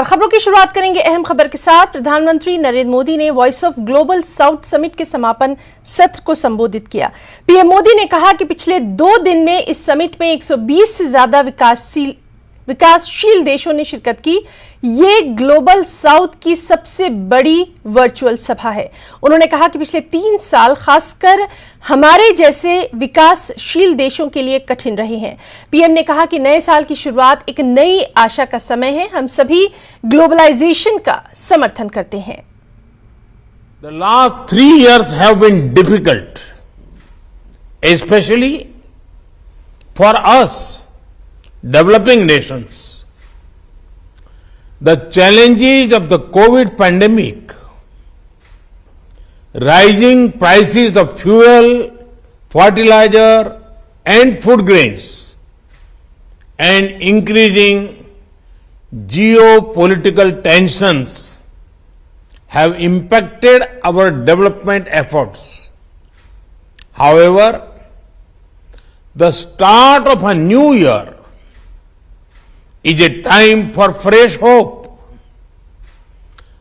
नमस्कार। खबरों की शुरुआत करेंगे अहम खबर के साथ। प्रधानमंत्री नरेंद्र मोदी ने voice of global south summit के समापन सत्र को संबोधित किया। पीएम मोदी ने कहा कि पिछले 2 दिन में इस समिट में 120 से ज्यादा विकासशील देशों ने शिरकत की। ये ग्लोबल साउथ की सबसे बड़ी वर्चुअल सभा है। उन्होंने कहा कि पिछले 3 साल खासकर हमारे जैसे विकासशील देशों के लिए कठिन रहे हैं। पीएम ने कहा कि नए साल की शुरुआत एक नई आशा का समय है। हम सभी ग्लोबलाइजेशन का समर्थन करते हैं। The last 3 years have been difficult, especially for us, developing nations. The challenges of the COVID pandemic, rising prices of fuel, fertilizer and food grains, and increasing geopolitical tensions have impacted our development efforts. However, the start of a new year is a time for fresh hope.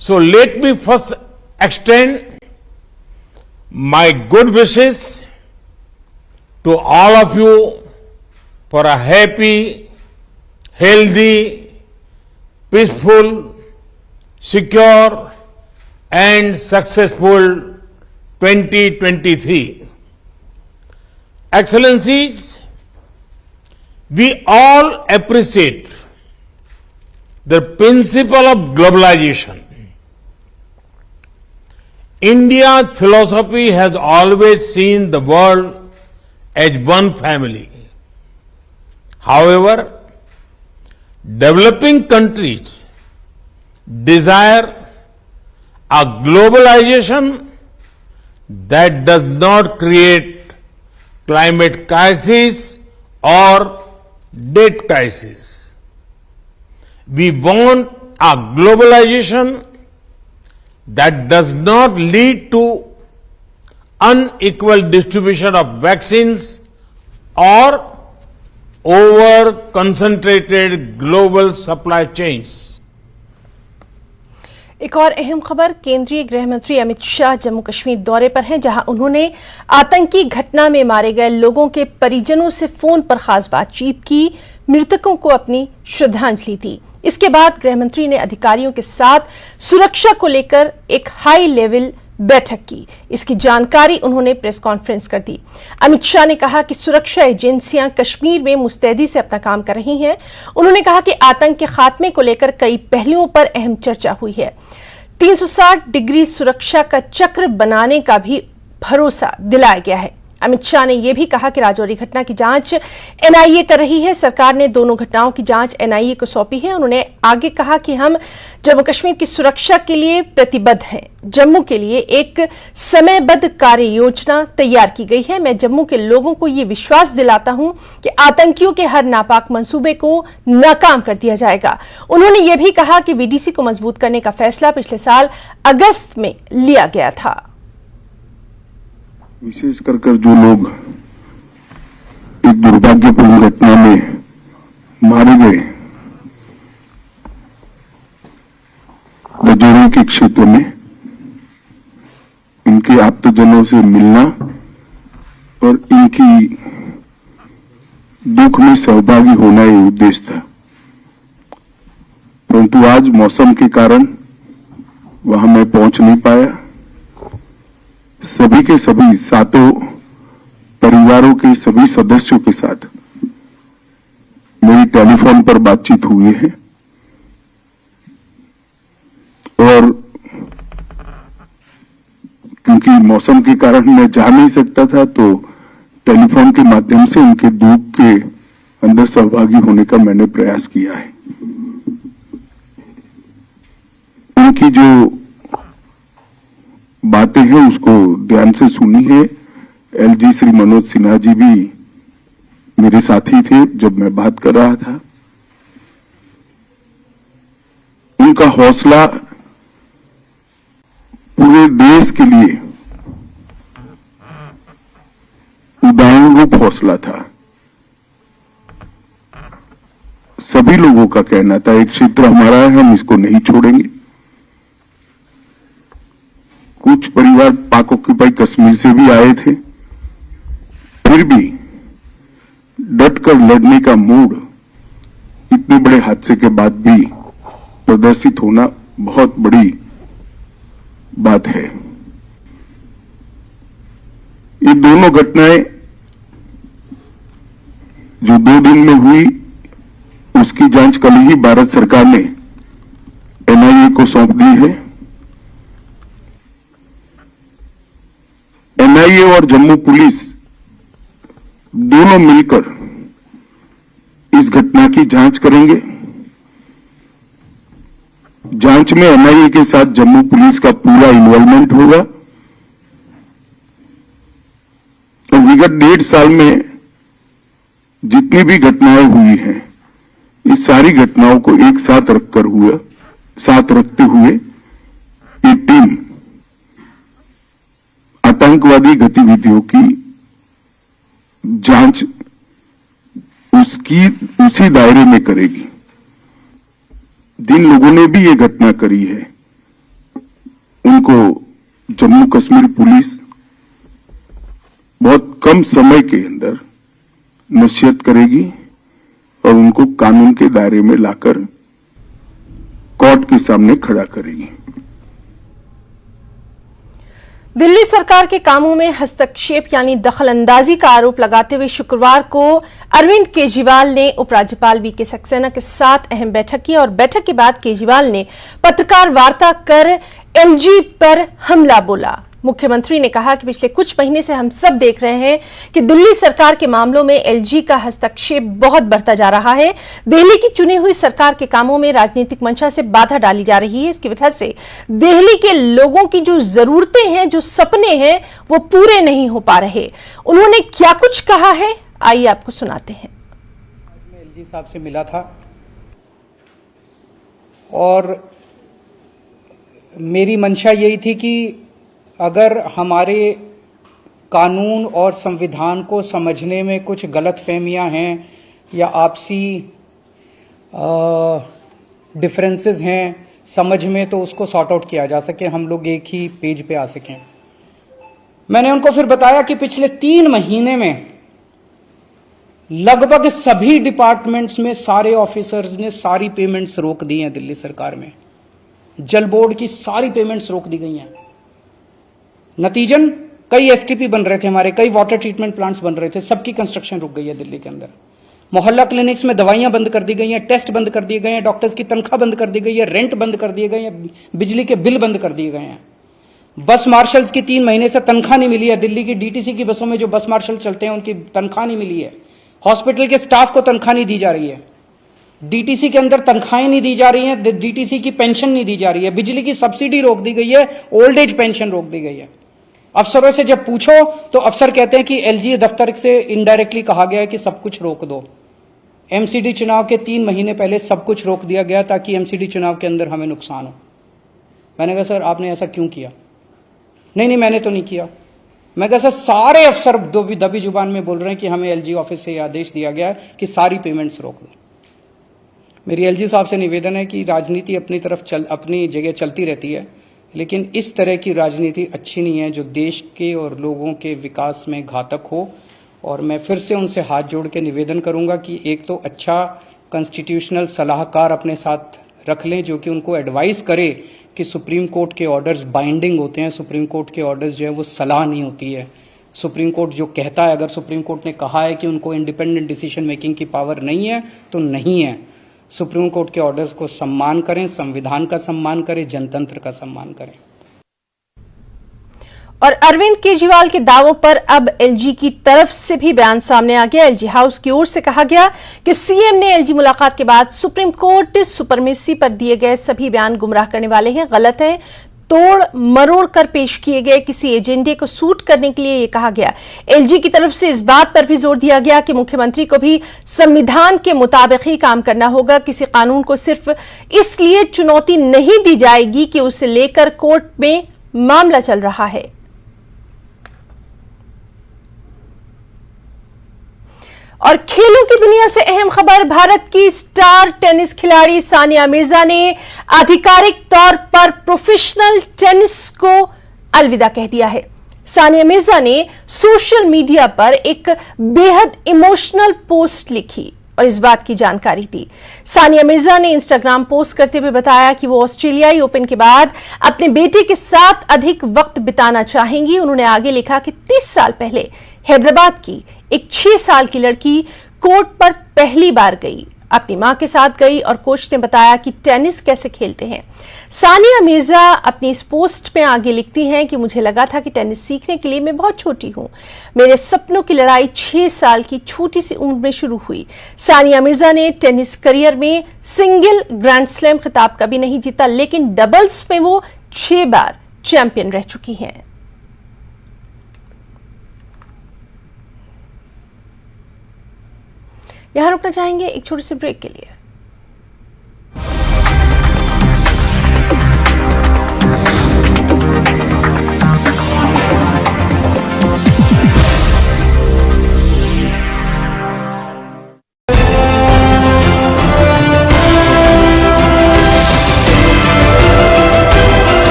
So let me first extend my good wishes to all of you for a happy, healthy, peaceful, secure and successful 2023. Excellencies, we all appreciate the principle of globalization. India's philosophy has always seen the world as one family. However, developing countries desire a globalization that does not create climate crisis or debt crisis. We want a globalization that does not lead to unequal distribution of vaccines or over concentrated global supply chains. एक और अहम खबर, केंद्रीय गृह मंत्री अमित शाह जम्मू कश्मीर दौरे पर हैं, जहां उन्होंने आतंकी घटना में मारे गए लोगों के परिजनों से फोन पर खास बातचीत की, मृतकों को अपनी श्रद्धांजलि दी। इसके बाद गृह मंत्री ने अधिकारियों के साथ सुरक्षा को लेकर एक हाई लेवल बैठक की। इसकी जानकारी उन्होंने प्रेस कॉन्फ्रेंस कर दी। अमित शाह ने कहा कि सुरक्षा एजेंसियां कश्मीर में मुस्तैदी से अपना काम कर रही हैं। उन्होंने कहा कि आतंक के खात्मे को लेकर कई पहलुओं पर अहम चर्चा हुई है। 360 डिग्री सुरक्षा का चक्र बनाने का भी भरोसा दिलाया गया है। अमित शाह ने यह भी कहा कि राजौरी घटना की जांच एनआईए कर रही है। सरकार ने दोनों घटनाओं की जांच एनआईए को सौंपी है। उन्होंने आगे कहा कि हम जम्मू कश्मीर की सुरक्षा के लिए प्रतिबद्ध हैं। जम्मू के लिए एक समयबद्ध कार्य योजना तैयार की गई है। मैं जम्मू के लोगों को यह विश्वास दिलाता हूं कि आतंकियों के हर नापाक मंसूबे को नाकाम कर दिया जाएगा। उन्होंने यह भी कहा कि वीडीसी को मजबूत करने का फैसला पिछले साल अगस्त में लिया गया था। विशेष कर जो लोग एक दुर्भाग्यपूर्ण घटना में मारे गए, राजौरी के क्षेत्र में, इनके आप्तजनों से मिलना और इनकी दुख में सहभागी होना ही उद्देश्य था। परंतु आज मौसम के कारण वहां मैं पहुंच नहीं पाया। सभी के सभी सातों परिवारों के सभी सदस्यों के साथ मेरी टेलीफोन पर बातचीत हुई है और क्योंकि मौसम के कारण मैं जा नहीं सकता था, तो टेलीफोन के माध्यम से उनके दुख के अंदर सहभागी होने का मैंने प्रयास किया है। उनकी जो बातें हैं उसको ध्यान से सुनी है। एलजी श्री मनोज सिन्हा जी भी मेरे साथी थे जब मैं बात कर रहा था। उनका हौसला पूरे देश के लिए उदाहरण रूप हौसला था। सभी लोगों का कहना था एक क्षेत्र हमारा है, हम इसको नहीं छोड़ेंगे। कुछ परिवार पाक ऑक्यूपाई कश्मीर से भी आए थे, फिर भी डटकर लड़ने का मूड इतने बड़े हादसे के बाद भी प्रदर्शित होना बहुत बड़ी बात है। ये दोनों घटनाएं जो 2 दिन में हुई, उसकी जांच कल ही भारत सरकार ने एनआईए को सौंप दी है। एनआईए और जम्मू पुलिस दोनों मिलकर इस घटना की जांच करेंगे। जांच में एनआईए के साथ जम्मू पुलिस का पूरा इन्वॉल्वमेंट होगा और विगत 1.5 साल में जितनी भी घटनाएं हुई हैं, इस सारी घटनाओं को एक साथ रखते हुए ये टीम आतंकवादी गतिविधियों की जांच उसी दायरे में करेगी। जिन लोगों ने भी ये घटना करी है, उनको जम्मू कश्मीर पुलिस बहुत कम समय के अंदर नसीहत करेगी और उनको कानून के दायरे में लाकर कोर्ट के सामने खड़ा करेगी। दिल्ली सरकार के कामों में हस्तक्षेप यानी दखलंदाजी का आरोप लगाते हुए शुक्रवार को अरविंद केजरीवाल ने उपराज्यपाल वीके सक्सेना के साथ अहम बैठक की और बैठक के बाद केजरीवाल ने पत्रकार वार्ता कर एलजी पर हमला बोला। मुख्यमंत्री ने कहा कि पिछले कुछ महीने से हम सब देख रहे हैं कि दिल्ली सरकार के मामलों में एलजी का हस्तक्षेप बहुत बढ़ता जा रहा है। दिल्ली की चुनी हुई सरकार के कामों में राजनीतिक मंशा से बाधा डाली जा रही है। इसकी वजह से दिल्ली के लोगों की जो जरूरतें हैं, जो सपने हैं, वो पूरे नहीं हो पा रहे। उन्होंने क्या कुछ कहा है, आइए आपको सुनाते हैं। मैं एलजी साहब से मिला था और मेरी मंशा यही थी कि अगर हमारे कानून और संविधान को समझने में कुछ गलतफहमियां हैं या आपसी डिफरेंसेस हैं समझ में, तो उसको सॉर्ट आउट किया जा सके, हम लोग एक ही पेज पे आ सकें। मैंने उनको फिर बताया कि पिछले 3 महीने में लगभग सभी डिपार्टमेंट्स में सारे ऑफिसर्स ने सारी पेमेंट्स रोक दी हैं। दिल्ली सरकार में जल बोर्ड की सारी पेमेंट्स रोक दी गई हैं। नतीजन कई एसटीपी बन रहे थे हमारे, कई वाटर ट्रीटमेंट प्लांट्स बन रहे थे, सबकी कंस्ट्रक्शन रुक गई है दिल्ली के अंदर। मोहल्ला क्लिनिक्स में दवाइयां बंद कर दी गई हैं, टेस्ट बंद कर दिए गए हैं, डॉक्टर्स की तनख्वाह बंद कर दी गई है, रेंट बंद कर दिए गए हैं, बिजली के बिल बंद कर दिए गए हैं। बस मार्शल्स की 3 महीने से तनख्वाह नहीं मिली है। दिल्ली की डीटीसी की बसों में जो बस मार्शल चलते हैं उनकी तनख्वाह नहीं मिली है। हॉस्पिटल के स्टाफ को तनख्वाह नहीं दी जा रही है। डीटीसी के अंदर तनख्वाहें नहीं दी जा रही हैं, डीटीसी की पेंशन नहीं दी जा रही है, बिजली की सब्सिडी रोक दी गई है, ओल्ड एज पेंशन रोक दी गई है। अफसरों से जब पूछो तो अफसर कहते हैं कि एलजी दफ्तर से इनडायरेक्टली कहा गया है कि सब कुछ रोक दो। एमसीडी चुनाव के 3 महीने पहले सब कुछ रोक दिया गया ताकि एमसीडी चुनाव के अंदर हमें नुकसान हो। मैंने कहा सर आपने ऐसा क्यों किया? नहीं मैंने तो नहीं किया। मैं कहा सर सारे अफसर दबी जुबान में बोल रहे हैं कि हमें एलजी ऑफिस से आदेश दिया गया है कि सारी पेमेंट्स रोक दो। मेरी एलजी साहब से निवेदन है कि राजनीति अपनी जगह चलती रहती है, लेकिन इस तरह की राजनीति अच्छी नहीं है जो देश के और लोगों के विकास में घातक हो। और मैं फिर से उनसे हाथ जोड़ के निवेदन करूंगा कि एक तो अच्छा कॉन्स्टिट्यूशनल सलाहकार अपने साथ रख लें जो कि उनको एडवाइस करे कि सुप्रीम कोर्ट के ऑर्डर्स बाइंडिंग होते हैं। सुप्रीम कोर्ट के ऑर्डर्स जो है वो सलाह नहीं होती है। सुप्रीम कोर्ट जो कहता है, अगर सुप्रीम कोर्ट ने कहा है कि उनको इंडिपेंडेंट डिसीजन मेकिंग की पावर नहीं है तो नहीं है। सुप्रीम कोर्ट के ऑर्डर्स को सम्मान करें, संविधान का सम्मान करें, जनतंत्र का सम्मान करें। और अरविंद केजरीवाल के दावों पर अब एलजी की तरफ से भी बयान सामने आ गया। एलजी हाउस की ओर से कहा गया कि सीएम ने एलजी मुलाकात के बाद सुप्रीम कोर्ट सुपरमेसी पर दिए गए सभी बयान गुमराह करने वाले हैं, गलत हैं, तोड़ मरोड़ कर पेश किए गए किसी एजेंडे को सूट करने के लिए। यह कहा गया। एलजी की तरफ से इस बात पर भी जोर दिया गया कि मुख्यमंत्री को भी संविधान के मुताबिक ही काम करना होगा। किसी कानून को सिर्फ इसलिए चुनौती नहीं दी जाएगी कि उसे लेकर कोर्ट में मामला चल रहा है। और खेलों की दुनिया से अहम खबर, भारत की स्टार टेनिस खिलाड़ी सानिया मिर्जा ने आधिकारिक तौर पर प्रोफेशनल टेनिस को अलविदा कह दिया है। सानिया मिर्जा ने सोशल मीडिया पर एक बेहद इमोशनल पोस्ट लिखी और इस बात की जानकारी दी। सानिया मिर्जा ने इंस्टाग्राम पोस्ट करते हुए बताया कि वो ऑस्ट्रेलियाई ओपन के बाद अपने बेटे के साथ अधिक वक्त बिताना चाहेंगी। उन्होंने आगे लिखा कि 30 साल पहले हैदराबाद की एक 6 साल की लड़की कोर्ट पर पहली बार गई, अपनी मां के साथ गई और कोच ने बताया कि टेनिस कैसे खेलते हैं। सानिया मिर्जा अपनी इस पोस्ट में आगे लिखती हैं कि मुझे लगा था कि टेनिस सीखने के लिए मैं बहुत छोटी हूं। मेरे सपनों की लड़ाई 6 साल की छोटी सी उम्र में शुरू हुई। सानिया मिर्जा ने टेनिस करियर में सिंगल ग्रैंड स्लैम खिताब कभी नहीं जीता, लेकिन डबल्स में वो 6 बार चैंपियन रह चुकी हैं। यहां रुकना चाहेंगे एक छोटे से ब्रेक के लिए।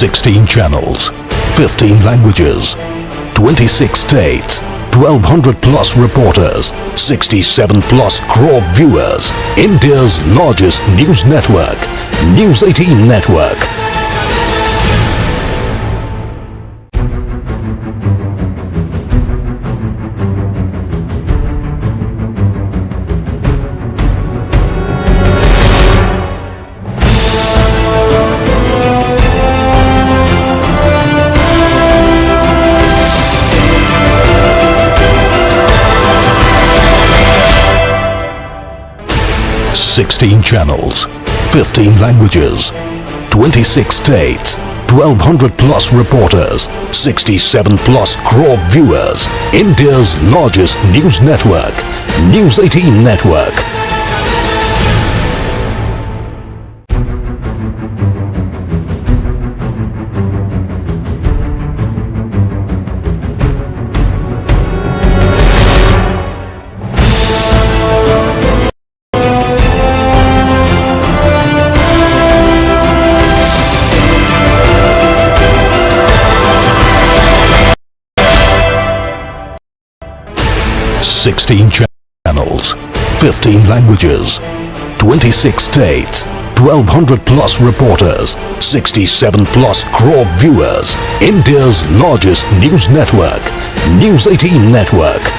Sixteen channels, 15 languages, 26 states, 1200 plus reporters, 67 plus crore viewers. India's largest news network, News 18 Network. Sixteen channels, 15 languages, 26 states, 1200 plus reporters, 67 plus crore viewers. India's largest news network, News 18 Network. Sixteen channels, 15 languages, 26 states, 1200 plus reporters, 67 plus crore viewers. India's largest news network, News 18 Network.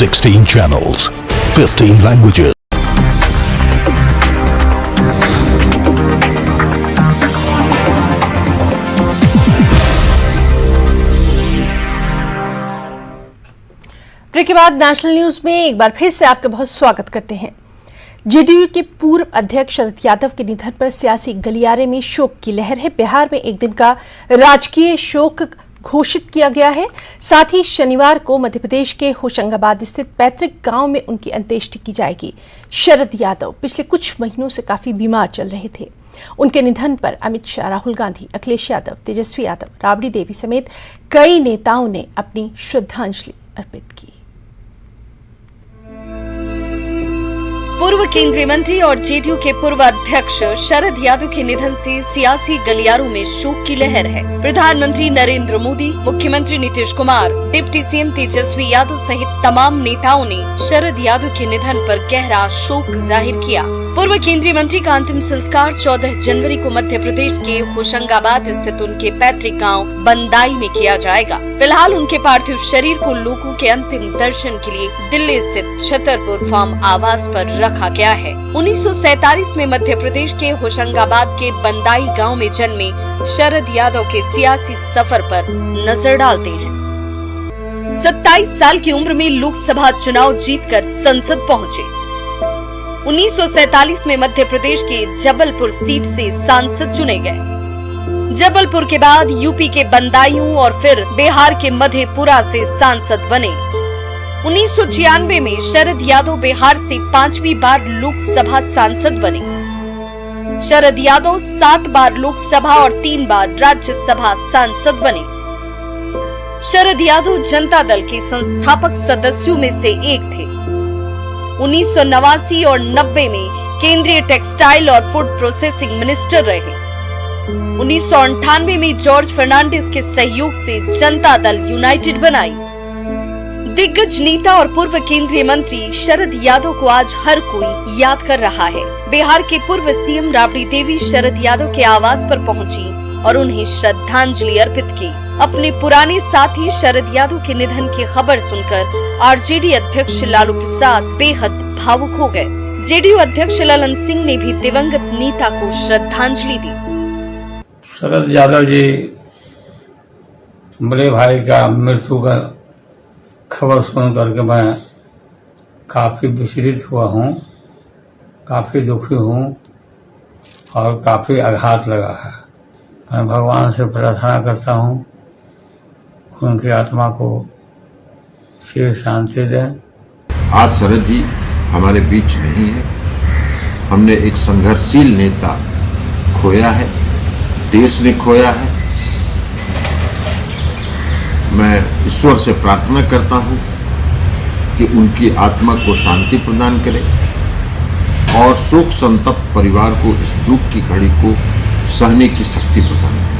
Sixteen channels, 15 languages. Break के बाद national news में एक बार फिर से आपका बहुत स्वागत करते हैं। जेडीयू के पूर्व अध्यक्ष शरद यादव के निधन पर सियासी गलियारे में शोक की लहर है। बिहार में एक दिन का राजकीय शोक घोषित किया गया है। साथ ही शनिवार को मध्य प्रदेश के होशंगाबाद स्थित पैतृक गांव में उनकी अंत्येष्टि की जाएगी। शरद यादव पिछले कुछ महीनों से काफी बीमार चल रहे थे। उनके निधन पर अमित शाह, राहुल गांधी, अखिलेश यादव, तेजस्वी यादव, राबड़ी देवी समेत कई नेताओं ने अपनी श्रद्धांजलि अर्पित की। पूर्व केंद्रीय मंत्री और जेडीयू के पूर्व अध्यक्ष शरद यादव के निधन से सियासी गलियारों में शोक की लहर है। प्रधानमंत्री नरेंद्र मोदी, मुख्यमंत्री नीतीश कुमार, डिप्टी सीएम तेजस्वी यादव सहित तमाम नेताओं ने शरद यादव के निधन पर गहरा शोक जाहिर किया। पूर्व केंद्रीय मंत्री का अंतिम संस्कार 14 जनवरी को मध्य प्रदेश के होशंगाबाद स्थित उनके पैतृक गांव बंदाई में किया जाएगा। फिलहाल उनके पार्थिव शरीर को लोगों के अंतिम दर्शन के लिए दिल्ली स्थित छतरपुर फार्म आवास पर रखा गया है। 1947 में मध्य प्रदेश के होशंगाबाद के बंदाई गांव में जन्मे शरद यादव के सियासी सफर पर नजर डालते हैं। 27 साल की उम्र में लोकसभा चुनाव जीतकर संसद पहुंचे। 1947 में मध्य प्रदेश के जबलपुर सीट से सांसद चुने गए। जबलपुर के बाद यूपी के बदायूं और फिर बिहार के मधेपुरा से सांसद बने। 1996 में शरद यादव बिहार से 5वीं बार लोकसभा सांसद बने। शरद यादव 7 बार लोकसभा और 3 बार राज्यसभा सांसद बने। शरद यादव जनता दल के संस्थापक सदस्यों में से एक थे। 1989 और 90 में केंद्रीय टेक्सटाइल और फूड प्रोसेसिंग मिनिस्टर रहे। 1998 में जॉर्ज फर्नांडिस के सहयोग से जनता दल यूनाइटेड बनाई। दिग्गज नेता और पूर्व केंद्रीय मंत्री शरद यादव को आज हर कोई याद कर रहा है। बिहार के पूर्व सीएम राबड़ी देवी शरद यादव के आवास पर पहुंची और उन्हें श्रद्धांजलि अर्पित की। अपने पुराने साथी शरद यादव के निधन की खबर सुनकर आरजेडी अध्यक्ष लालू प्रसाद बेहद भावुक हो गए। जेडीयू अध्यक्ष ललन सिंह ने भी दिवंगत नेता को श्रद्धांजलि दी। शरद यादव जी बड़े भाई का मृत्यु का खबर सुन करके मैं काफी विचलित हुआ हूँ, काफी दुखी हूँ और काफी आघात लगा है। मैं भगवान से प्रार्थना करता हूँ उनकी आत्मा को चिर शांति दें। आज शरद जी हमारे बीच नहीं है। हमने एक संघर्षशील नेता खोया है, देश ने खोया है। मैं ईश्वर से प्रार्थना करता हूं कि उनकी आत्मा को शांति प्रदान करे और शोक संतप्त परिवार को इस दुख की घड़ी को सहने की शक्ति प्रदान करे।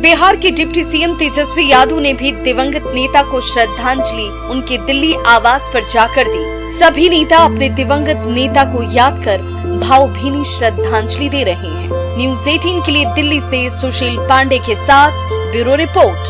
बिहार के डिप्टी सीएम तेजस्वी यादव ने भी दिवंगत नेता को श्रद्धांजलि उनके दिल्ली आवास पर जाकर दी। सभी नेता अपने दिवंगत नेता को याद कर भावभीनी श्रद्धांजलि दे रहे हैं। न्यूज़ 18 के लिए दिल्ली से सुशील पांडे के साथ ब्यूरो रिपोर्ट।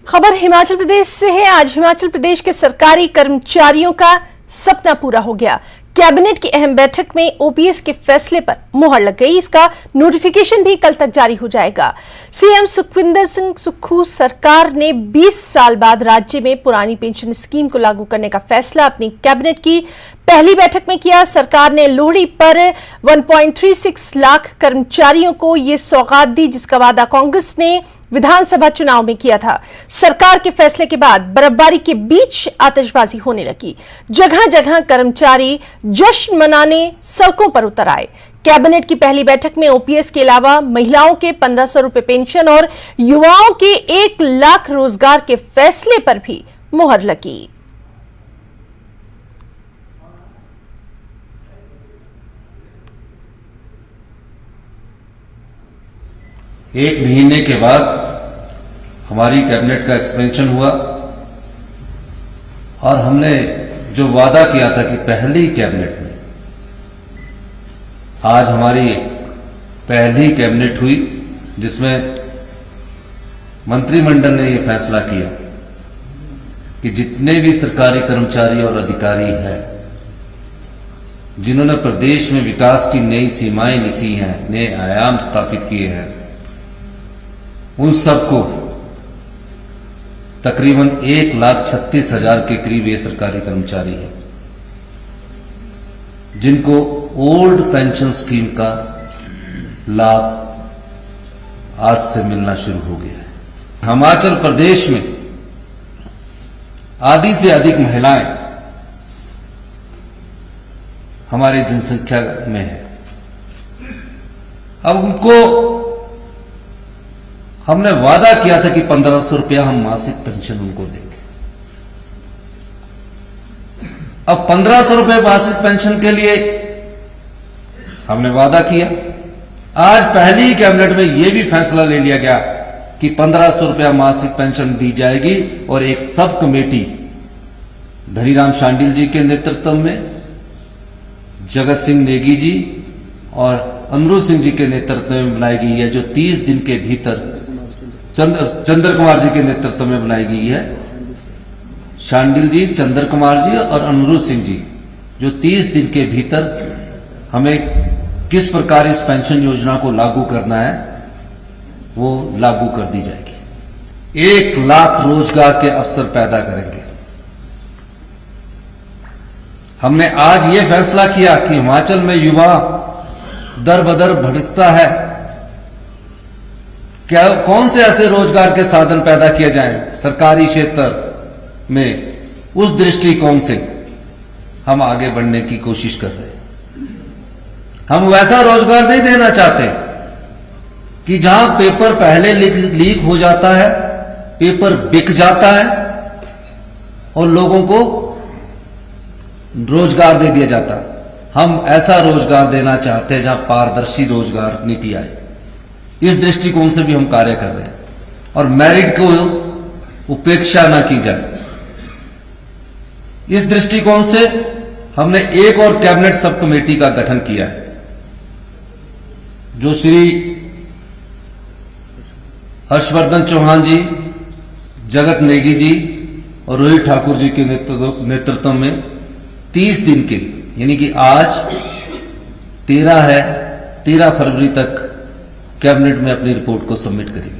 खबर हिमाचल प्रदेश से है। आज हिमाचल प्रदेश के सरकारी कर्मचारियों का सपना पूरा हो गया। कैबिनेट की अहम बैठक में ओपीएस के फैसले पर मुहर लग गई। इसका नोटिफिकेशन भी कल तक जारी हो जाएगा। सीएम सुखविंदर सिंह सुक्खू सरकार ने 20 साल बाद राज्य में पुरानी पेंशन स्कीम को लागू करने का फैसला अपनी कैबिनेट की पहली बैठक में किया। सरकार ने लोहड़ी पर 1.36 लाख कर्मचारियों को ये सौगात दी, जिसका वादा कांग्रेस ने विधानसभा चुनाव में किया था। सरकार के फैसले के बाद बर्फबारी के बीच आतिशबाजी होने लगी। जगह जगह कर्मचारी जश्न मनाने सड़कों पर उतर आए। कैबिनेट की पहली बैठक में ओपीएस के अलावा महिलाओं के 1500 रुपए पेंशन और युवाओं के 1 लाख रोजगार के फैसले पर भी मुहर लगी। एक महीने के बाद हमारी कैबिनेट का एक्सपेंशन हुआ और हमने जो वादा किया था कि पहली कैबिनेट में, आज हमारी पहली कैबिनेट हुई जिसमें मंत्रिमंडल ने यह फैसला किया कि जितने भी सरकारी कर्मचारी और अधिकारी हैं जिन्होंने प्रदेश में विकास की नई सीमाएं लिखी हैं, नए आयाम स्थापित किए हैं, उन सबको तकरीबन 1,36,000 के करीब ये सरकारी कर्मचारी हैं जिनको ओल्ड पेंशन स्कीम का लाभ आज से मिलना शुरू हो गया है। हिमाचल प्रदेश में आधी से अधिक महिलाएं हमारी जनसंख्या में है। अब उनको हमने वादा किया था कि 1500 रुपया हम मासिक पेंशन उनको देंगे। अब 1500 रुपये मासिक पेंशन के लिए हमने वादा किया। आज पहली कैबिनेट में यह भी फैसला ले लिया गया कि 1500 रुपया मासिक पेंशन दी जाएगी और एक सब कमेटी धनीराम शांडिल जी के नेतृत्व में, जगत सिंह नेगी जी और अमरू सिंह जी के नेतृत्व में बनाई गई है, जो 30 दिन के भीतर चंद्र कुमार जी के नेतृत्व में बनाई गई है। शांडिल जी, चंद्र कुमार जी और अमरू सिंह जी, जो 30 दिन के भीतर हमें किस प्रकार इस पेंशन योजना को लागू करना है वो लागू कर दी जाएगी। 1 लाख रोजगार के अवसर पैदा करेंगे। हमने आज ये फैसला किया कि हिमाचल में युवा दर बदर भटकता है, क्या कौन से ऐसे रोजगार के साधन पैदा किए जाएं सरकारी क्षेत्र में, उस दृष्टिकोण से हम आगे बढ़ने की कोशिश कर रहे हैं। हम वैसा रोजगार नहीं देना चाहते कि जहां पेपर पहले लीक हो जाता है, पेपर बिक जाता है और लोगों को रोजगार दे दिया जाता है। हम ऐसा रोजगार देना चाहते हैं जहां पारदर्शी रोजगार नीति आए। इस दृष्टिकोण से भी हम कार्य कर रहे हैं और मेरिट को उपेक्षा ना की जाए। इस दृष्टिकोण से हमने एक और कैबिनेट सब कमेटी का गठन किया है, जो श्री हर्षवर्धन चौहान जी, जगत नेगी जी और रोहित ठाकुर जी के नेतृत्व में 30 दिन के लिए, यानी कि आज 13 है, 13 फरवरी तक कैबिनेट में अपनी रिपोर्ट को सबमिट करेगी।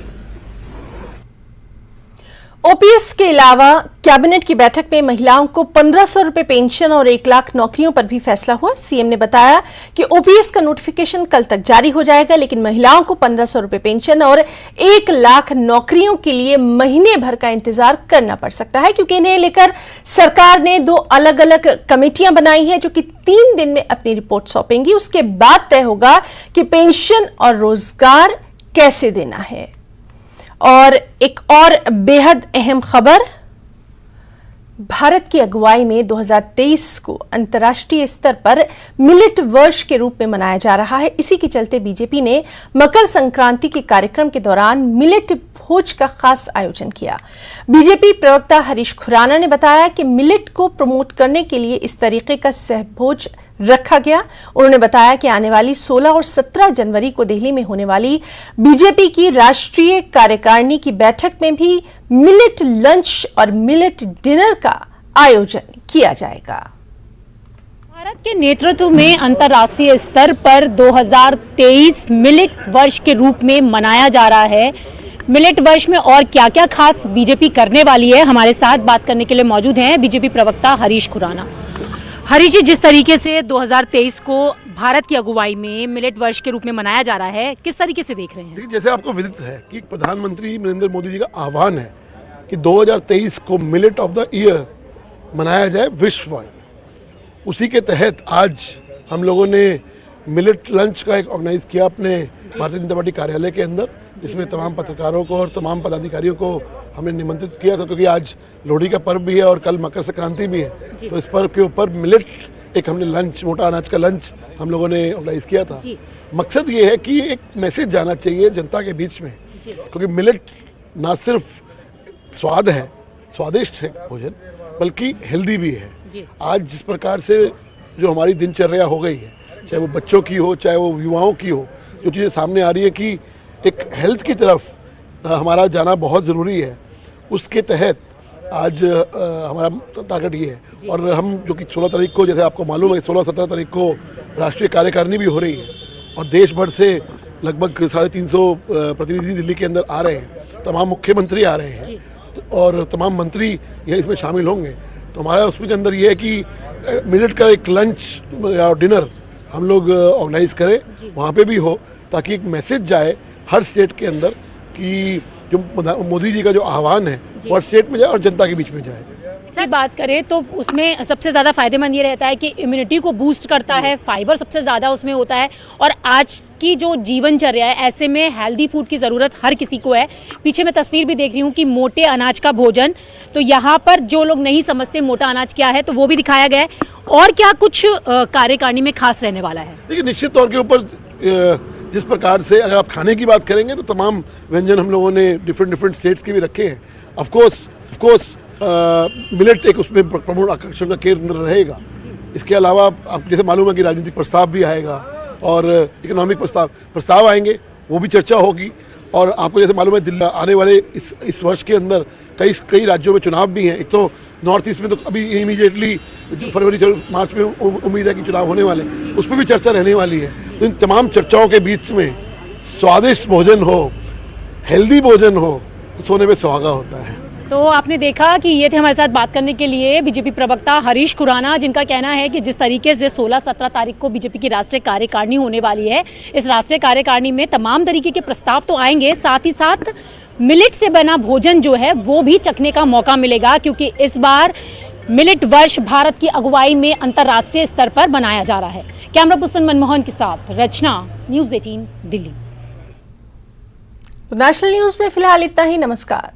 ओपीएस के अलावा कैबिनेट की बैठक में महिलाओं को 1500 रुपए पेंशन और 1 लाख नौकरियों पर भी फैसला हुआ। सीएम ने बताया कि ओपीएस का नोटिफिकेशन कल तक जारी हो जाएगा, लेकिन महिलाओं को 1500 रुपए पेंशन और 1 लाख नौकरियों के लिए महीने भर का इंतजार करना पड़ सकता है, क्योंकि इन्हें लेकर सरकार ने 2 अलग अलग कमेटियां बनाई हैं जो कि 3 दिन में अपनी रिपोर्ट सौंपेंगी। उसके बाद तय होगा कि पेंशन और रोजगार कैसे देना है। और एक और बेहद अहम खबर, भारत की अगुवाई में 2023 को अंतर्राष्ट्रीय स्तर पर मिलेट वर्ष के रूप में मनाया जा रहा है। इसी के चलते बीजेपी ने मकर संक्रांति के कार्यक्रम के दौरान मिलेट भोज का खास आयोजन किया। बीजेपी प्रवक्ता हरीश खुराना ने बताया कि मिलेट को प्रमोट करने के लिए इस तरीके का सहभोज रखा गया। उन्होंने बताया कि आने वाली 16 और 17 जनवरी को दिल्ली में होने वाली बीजेपी की राष्ट्रीय कार्यकारिणी की बैठक में भी मिलेट लंच और मिलेट डिनर का आयोजन किया जाएगा। भारत के नेतृत्व में अंतर्राष्ट्रीय स्तर पर 2023 मिलेट वर्ष के रूप में मनाया जा रहा है। मिलेट वर्ष में और क्या क्या खास बीजेपी करने वाली है, हमारे साथ बात करने के लिए मौजूद हैं बीजेपी प्रवक्ता हरीश खुराना। हरीश जी, जिस तरीके से 2023 को भारत की अगुवाई में मिलेट वर्ष के रूप में मनाया जा रहा है, किस तरीके से देख रहे हैं? जैसे आपको विदित है कि प्रधानमंत्री नरेंद्र मोदी जी का आह्वान है कि 2023 को मिलेट ऑफ द ईयर मनाया जाए विश्ववाई। उसी के तहत आज हम लोगों ने मिलेट लंच का एक ऑर्गेनाइज किया अपने भारतीय जनता पार्टी कार्यालय के अंदर, जिसमें तमाम पत्रकारों को और तमाम पदाधिकारियों को हमने निमंत्रित किया था, क्योंकि आज लोहड़ी का पर्व भी है और कल मकर संक्रांति भी है। तो इस पर्व के ऊपर मिलेट एक हमने लंच, मोटा अनाज का लंच हम लोगों ने ऑर्गेनाइज किया था। मकसद ये है कि एक मैसेज जाना चाहिए जनता के बीच में, क्योंकि मिलेट ना सिर्फ स्वाद है, स्वादिष्ट है भोजन, बल्कि हेल्दी भी है। आज जिस प्रकार से जो हमारी दिनचर्या हो गई है, चाहे वो बच्चों की हो, चाहे वो युवाओं की हो, जो चीज़ें सामने आ रही है कि एक हेल्थ की तरफ हमारा जाना बहुत ज़रूरी है, उसके तहत आज हमारा टारगेट ये है। और हम जो कि 16 तारीख को, जैसे आपको मालूम है, 16-17 तारीख को राष्ट्रीय कार्यकारिणी भी हो रही है और देश भर से लगभग 350 प्रतिनिधि दिल्ली के अंदर आ रहे हैं। तमाम मुख्यमंत्री आ रहे हैं और तमाम मंत्री यह इसमें शामिल होंगे। तो हमारा उसमें के अंदर ये है कि मिलेट का एक लंच या डिनर हम लोग ऑर्गेनाइज करें, वहाँ पे भी हो, ताकि एक मैसेज जाए हर स्टेट के अंदर कि जो मोदी जी का जो आह्वान है वो हर स्टेट में जाए और जनता के बीच में जाए। की बात करें तो उसमें सबसे ज़्यादा फायदेमंद ये रहता है कि इम्यूनिटी को बूस्ट करता है, फाइबर सबसे ज़्यादा उसमें होता है, और आज की जो जीवनचर्या है, ऐसे में हेल्दी फूड की ज़रूरत हर किसी को है। पीछे मैं तस्वीर भी देख रही हूँ कि मोटे अनाज का भोजन, तो यहाँ पर जो लोग नहीं समझते मोटा अनाज क्या है, तो वो भी दिखाया गया है। और क्या कुछ कार्यकारिणी में खास रहने वाला है? देखिए, निश्चित तौर के ऊपर जिस प्रकार से अगर आप खाने की बात करेंगे तो तमाम व्यंजन हम लोगों ने डिफरेंट स्टेट्स के भी रखे हैं। ऑफ कोर्स मिलेट एक उसमें प्रमुख आकर्षण का केंद्र रहेगा। इसके अलावा आप जैसे मालूम है कि राजनीतिक प्रस्ताव भी आएगा और इकोनॉमिक प्रस्ताव आएंगे, वो भी चर्चा होगी। और आपको जैसे मालूम है दिल्ली आने वाले इस वर्ष के अंदर कई राज्यों में चुनाव भी हैं। एक तो नॉर्थ ईस्ट में तो अभी इमीडिएटली फरवरी मार्च में उम्मीद है कि चुनाव होने वाले, उस पर भी चर्चा रहने वाली है। तो इन तमाम चर्चाओं के बीच में स्वादिष्ट भोजन हो, हेल्दी भोजन हो, तो सोने पे सुहागा होता है। तो आपने देखा कि ये थे हमारे साथ बात करने के लिए बीजेपी प्रवक्ता हरीश खुराना, जिनका कहना है कि जिस तरीके से 16-17 तारीख को बीजेपी की राष्ट्रीय कार्यकारिणी होने वाली है, इस राष्ट्रीय कार्यकारिणी में तमाम तरीके के प्रस्ताव तो आएंगे, साथ ही साथ मिलेट से बना भोजन जो है वो भी चखने का मौका मिलेगा, क्योंकि इस बार मिलेट वर्ष भारत की अगुवाई में अंतर्राष्ट्रीय स्तर पर मनाया जा रहा है। कैमरा पर्सन मनमोहन के साथ रचना, न्यूज़ 18 दिल्ली। तो नेशनल न्यूज में फिलहाल इतना ही। नमस्कार।